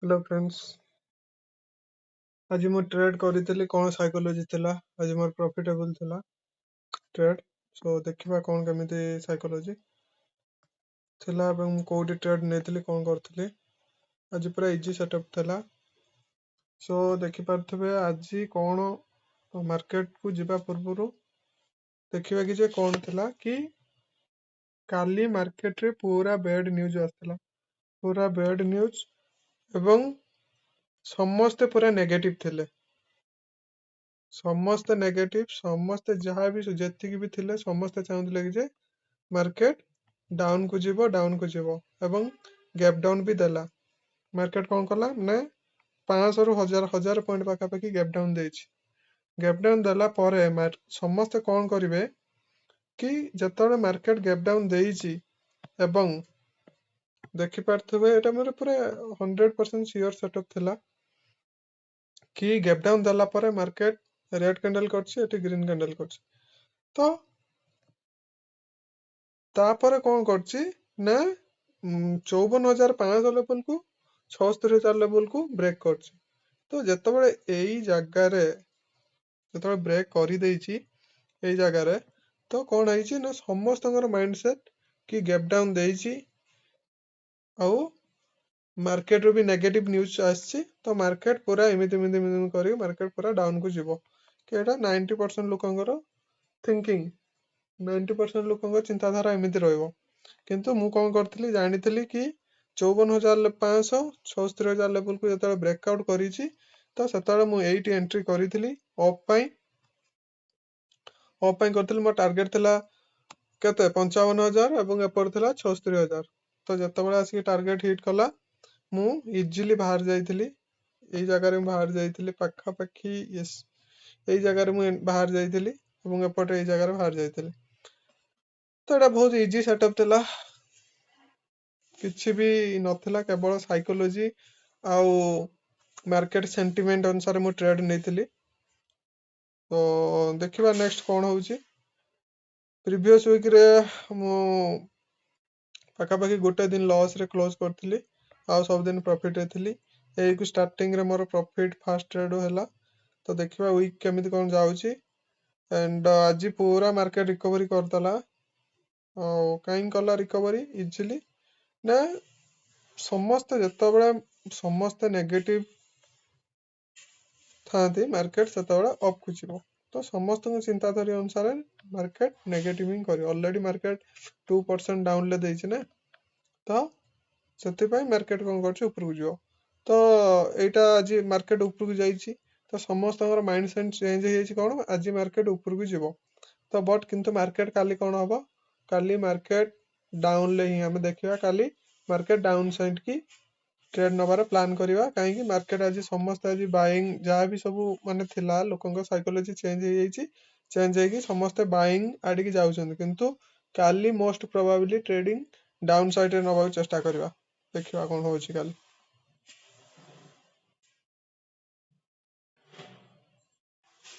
Hello friends. आज मैं trade करी कौन साइकोलॉजी थिला। आज मोर प्रॉफिटेबल थिला ट्रेड। सो देखिबा कौन केमिति साइकोलॉजी थिला एवं कोडी ट्रेड नेतली कौन करथली। आज पूरा इजी सेटअप थिला। सो देखि पारथबे आज कौन मार्केट को जिबा पूर्वरु देखिबा कि जे कौन थिला कि काली मार्केट रे पूरा बैड न्यूज आस्थिला। पूरा बैड न्यूज एवं समस्ते पूरा नेगेटिव थिले। समस्ते नेगेटिव समस्ते जहाँ भी जेतिक भी थिले समस्ते चाहूले कि जे मार्केट डाउन को जीवो एवं गैप डाउन भी देला। मार्केट कौन कला ना 500 रु 1000 पॉइंट पाखापाखि गैप डाउन देछि। गैप डाउन देला परे समस्ते कौन करिवे कि जतबे मार्केट गैप डाउन देछि एवं देखि पारथबे एटा मोर पूरा 100% श्योर सेटअप थिला कि गैप डाउन देला परे मार्केट रेड कैंडल करछि एटी ग्रीन कैंडल करछि। तो तापर कौन करछि ना 54,500 लेवल को 76,000 लेवल को ब्रेक करछि। तो जेतबे एई जगह रे जेतबे ब्रेक करि देछि एई जगह रे तो कौन आइछि ना समस्तଙ୍କର माइंडसेट कि गैप डाउन देछि आउ मार्केट रो भी नेगेटिव न्यूज आछि। तो मार्केट पूरा एमिति करी मार्केट पूरा डाउन को जीवो कि एटा 90% लोकंकर थिंकिंग 90% लोकंकर चिंताधारा एमिति रहइबो। किंतु मु कौन करथली जानिथली कि 54,500 76,000 लेवल को जतबे ब्रेकआउट करिछि तो सेतबे मु 8 एंट्री करिथली ऑफ पाई करथली। मो टारगेट थिला केते 55,000 एवं एपर थिला 76,000। तो जतबे आसी टारगेट हिट कला मु इजीली बाहर जाइथली। एई जगह रे बाहर जाइथली पाखा पाखी यस एई जगह रे मु बाहर जाइथली एवं एपटे एई जगह रे बाहर जाइथली। तो एटा बहुत इजी सेटअप थिला किछि भी नथिला केवल साइकोलॉजी आउ मार्केट सेंटिमेंट अनुसार मु ट्रेड नेइथली। तो देखिबा नेक्स्ट कोन होउची। प्रीवियस वीक रे मु पाखा पाखी गोटे दिन लॉस रे क्लोज करथली आउ सब दिन प्रॉफिट रे थली। एई को स्टार्टिंग रे मोर प्रॉफिट फर्स्ट ट्रेड हैला। तो देखिबा वीक केमिति कोन जाउची एंड आज पूरा मार्केट रिकवरी करतला। काइन कला रिकवरी इजीली ना समस्त जतबे समस्त नेगेटिव थांती मार्केट सेतबे अप को जीवो। तो समस्त चिंताधारी अनुसार मार्केट नेगेटिव ही करी। ऑलरेडी मार्केट 2% डाउन ले देछि ना। तो सेति पई मार्केट कोन करछि ऊपर को जीवो। तो एटा आज मार्केट ऊपर को जाइछि तो समस्त माइंडसेट चेंज हे जाइछि कोन आज मार्केट ऊपर को जीवो। तो बट किंतु मार्केट काली कोन हबो काली मार्केट डाउन ले ही हमें देखिबा। काली मार्केट डाउन साइड की ट्रेड नबार प्लान करिवा काहे मार्केट आज समस्त आज बाइंग जहाँ भी सब माने थिला लोकंक साइकोलॉजी चेंज हे जाइछि। चेंज हे कि समस्त बाइंग आडी की जाउछन किंतु काली most probably trading downside रे नबाक चेष्टा करिवा। देखिबा कोन होछि काली।